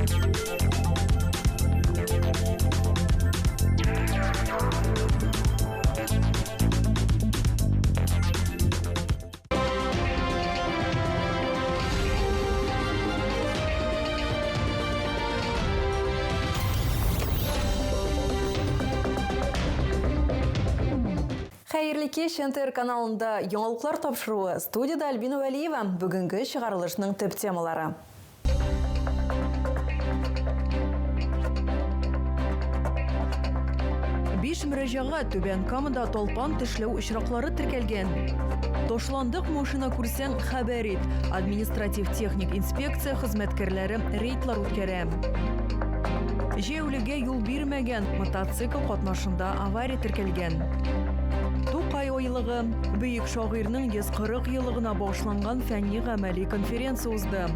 Хәерле кеш, НТР каналында яңалыклар тапшыруы. Студияда Альбина Вәлиева. Бүгінгі шығарылышның төп темалары. Биш мөрәҗәгать Түбән Камада толпан тешләү очраклары теркәлгән. Тошландык машина күрсәң хәбәр ит. Административ техник инспекция хезмәткәрләре рейдлар үткәрә. Җәүлегә юл бирмәгән мотоцикл катнашында авария теркәлгән. Тукай ойлыгы бөек шагыйрьнең 140 еллыгына багышланган фәнни-гамәли конференция узды.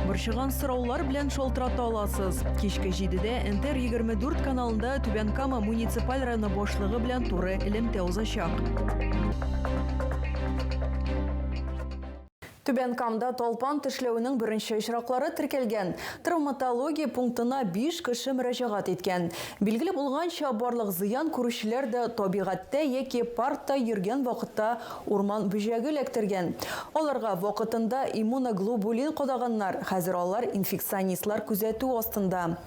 Борчыган сораулар белән шалтырата аласыз. Кичке 7-дә НТР 24 каналында Түбән Кама муниципаль районы башлыгы белән туры элемтә узачак. Түбән Камада толпан тешләүнең беренче очраклары теркәлгән. Травматология пунктына 5 кеше мөрәҗәгать иткән. Билгеле булганча, барлык зыян күрүчеләр дә табигатьтә яки паркта йөргән вакытта урман бүҗәге эләктергән. Аларга вакытында иммуноглобулин кадаганнар. Хәзер алар инфекционистлар күзәтү астында.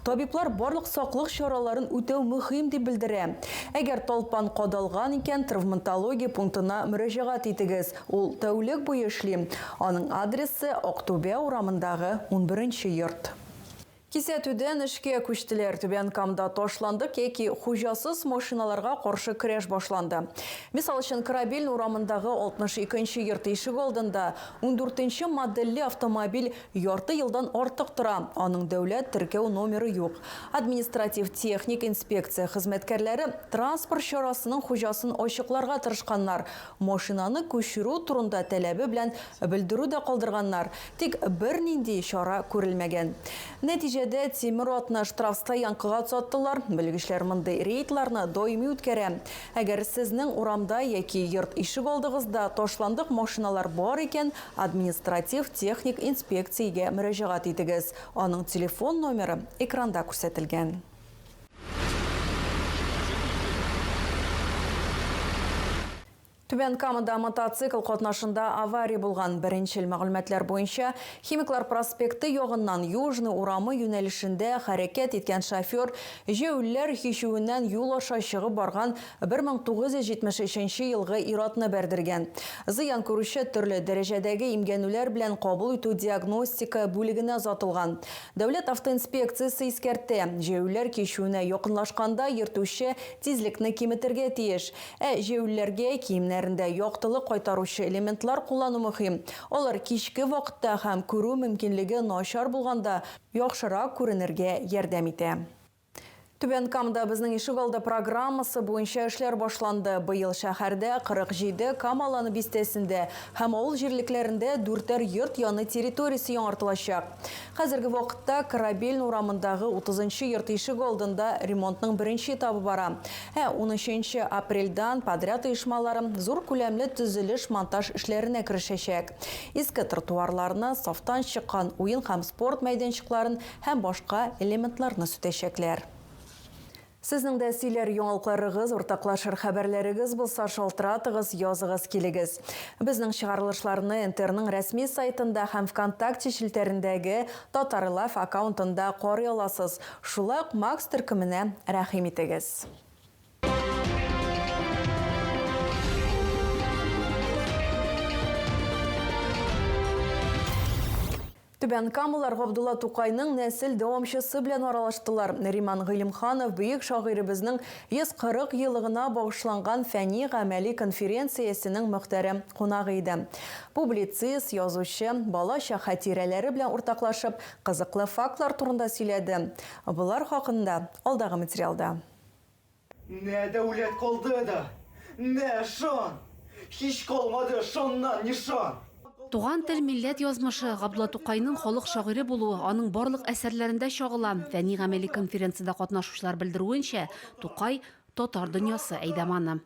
Табиблар барлык саклык чараларын үтәү мөһим дип белдерә. Әгәр толпан кадалган икән, травматология пунктына мөрәҗәгать итегез. Ул тәүлек буе эшли. Аның адресы Октябрь урамындагы 11-нче йорт. Кисәтүдән эшкә күчтеләр. Түбән Камада ташландык яки хуҗасыз машиналарга каршы көрәш башланды. Мисал өчен Корабельный урамындагы 62-нче йорт ишек алдында 14-нче модельле автомобиль ярты елдан артык тора. Аның дәүләт теркәү номеры юк. Административ техник инспекция хезмәткәрләре транспорт чарасының хуҗасын ачыкларга тырышканнар. Машинаны күчерү турында таләбе белән белдерү дә калдырганнар. Тик бернинди чара күрелмәгән. Нәтиҗәдә тимер атны штрафстоянкага саттылар. Белгечләр мондый рейдларны даими үткәрә. Әгәр сезнең урамда яки йорт ишек алдыгызда ташландык машиналар бар икән, административ техник инспекциягә мөрәҗәгать итегез. Аның телефон номеры экранда күрсәтелгән. Түбән Камада мотоцикл катнашында авария булган. Беренчел мәгълүматлар буенча, Химиклар проспекты ягыннан Южный урамы юнәлешендә хәрәкәт иткән шофер җәүләр хишүеннән юл аша чыгып барган 1973 елгы ир-атны бәрдергән. Зыян күрүче төрле дәрәҗәдәге имгәнүләр белән кабул итү диагностика бүлегенә озатылган. Дәүләт автоинспекциясе искәртә, җәүләр хишүенә якынлашканда йөртүче тизлекне киметергә тиеш. Җәүләргә киемнәр яктылык кайтаручы элементлар куллану мөһим. Алар кичке вакытта һәм күрү мөмкинлеге начар булганда яхшырак күренергә ярдәм итә. Түбән Камада безнең ишек алды программасы буенча эшләр башланды. Быел шәһәрдә 47 Камаланы бистәсендә һәм авыл җирлекләрендә 4 йорт яны территориясе яңартылачак. Хәзерге вакытта Корабельный урамындагы 30-нчы йорт ишек алдында ремонтның беренче этабы бара. 13 апрельдән подряд оешмалары зур күләмле төзелеш-монтаж эшләренә керешәчәк. Иске тротуарларны, сафтан чыккан уен һәм спорт мәйданчыкларын һәм башка элементларны сүтәчәкләр. Сезнең дә сөйләр яңалыкларыгыз, уртаклашыр хәбәрләрегез булса, шалтыратыгыз, языгыз килегез. Безнең чыгарылышларны НТРның рәсми сайтында һәм ВКонтакте шелтәрендәге Татар Лайф аккаунтында карый аласыз. Шулай ук Макс төркеменә рәхим итегез. Түбән Камалар Габдулла Тукайның нәсел дәвамчысы белән аралаштылар. Риман Гыйлемханов бөек шагыйребезнең 140 еллыгына багышланган фәнни-гамәли конференциясенең мөхтәрәм кунагы иде. Публицист, язучы, балачак хатирәләре белән уртаклашып, кызыклы фактлар турында сөйләде. Булар хакында алдагы материалда. Нә дәүләт калды да, нә шан, һич калмады шаннан нишан. Туган тел милләт язмышы Габдулла Тукайның халык шагыйре булуы аның барлык әсәрләрендә чагыла. Фәнни-гамәли конференцияда катнашучылар белдерүенчә, Тукай татар дөньясы әйдәманы.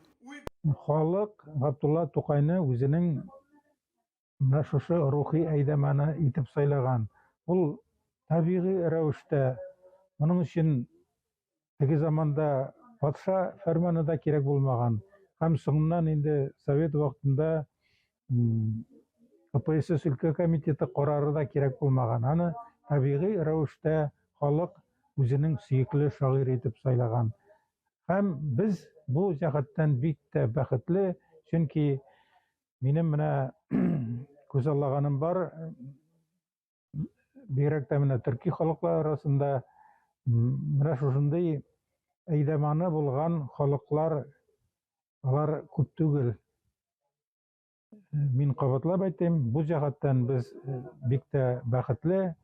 Халык Габдулла Тукайны үзенең менә шушы рухи әйдәманы итеп сайлаган. Бұл табиғи рәвештә, моның өчен теге заманда патша фәрманы да керек булмаган. Һәм соңыннан инде Совет вакытында КПСС өлкә комитеты карары да керек булмаган. Аны табиғи рәвештә халык үзенең сөекле шагыйрь итеп сайлаган. Һәм без бу җәһәттән бик тә бәхетле, чөнки минем менә күз аллаганым бар. Бигрәк тә менә төрки халыклар арасында менә шушындый әйдәманы булган халыклар алар күп түгел. Мин кабатлап әйтәм, бу җәһәттән без бик тә бәхетле.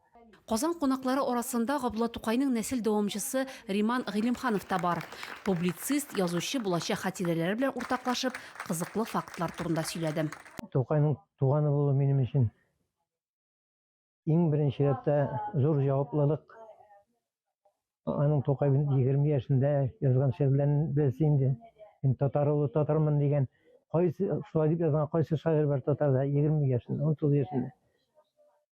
Казан қонақлары арасында Габдулла Тукайның нәсел дәвамчысы Риман Гыйлемханов та бар. Публицист, язучы булачак хатирәләре белән уртаклашып, кызыклы фактлар турында сөйләде. Тукайның туганы булу минем өчен иң беренче рәттә зур җаваплылык. Аның Тукай 20 яшендә язган шигырьләрен белсә инде, мин татар улы татармын дигән, кайсы шулай дип язган кайсы шагыйрь бар татарда 20 яшендә, 19 яшендә.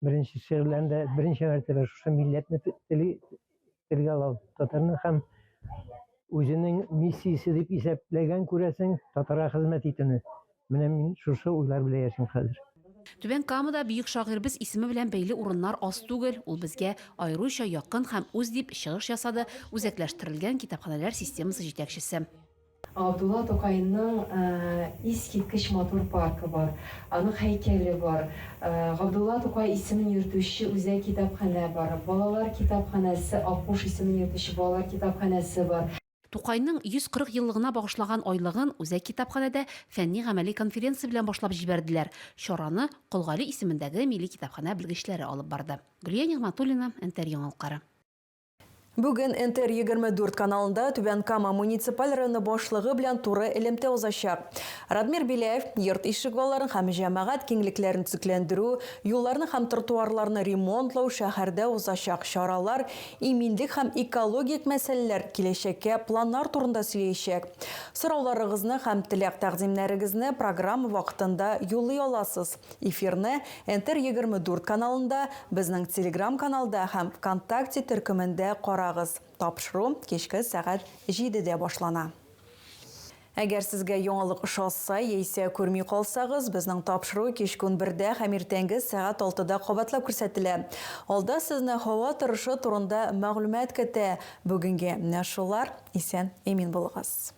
Беренче шигырьләрендә беренче мәртәбә шушы милләтне телгә алу, татарны һәм үзенең миссиясе дип исәпләгән күрәсең, татарга хезмәт итүне. Менә мин шушы уйлар белән яшим хәзер. Түбән Камада бөек шагыйрьбез исеме белән бәйле урыннар аз түгел. Ул безгә аеруча якын һәм үз дип чыгыш ясады үзәкләштерелгән китапханәләр системасы җитәкчесе. Габдулла Тукайның искиткеч матур паркы бар, аның һәйкәле бар. Габдулла Тукай исемен йөртүче үзәк китапханә бар, балалар китапханәсе, Аккуш исемен йөртүче балалар китапханәсе бар. Тукайның 140 еллыгына багышлаган айлыгын үзәк китапханәдә фәнни-гамәли конференция белән башлап җибәрделәр. Чараны Колгали исемендәге Милли китапханә белгечләре алып барды. Гөлия Нигъмәтуллина, НТР яңалыклары. Бүген НТР 24 каналында Түбән Кама муниципаль районы башлыгы белән туры элемтә узачак. Радмир Биләев йорт ишегалларын һәм җәмәгать киңлекләрен төзекләндерү, юлларны һәм тротуарларны ремонтлау шәһәрдә узачак чаралар, иминлек һәм экологик мәсьәләләр киләчәккә планнар турында сөйләячәк. Сорауларыгызны һәм теләк тәкъдимнәрегезне программа вакытында юллый аласыз. Эфирне НТР 24 каналында, безнең Telegram каналда һәм ВКонтакте төркемендә Тапшыру кешке сәгать 7-дә башлана. Әгәр сезгә яңалык ошаса, яисә күрми калсагыз, безнең тапшыру кичке 1-дә һәм иртәнге сәгать 6-да кабатлап күрсәтелә. Алда сезне һава торышы турында мәгълүмат көтә. Бүгенгә менә шулар. Исән, эмин булыгыз.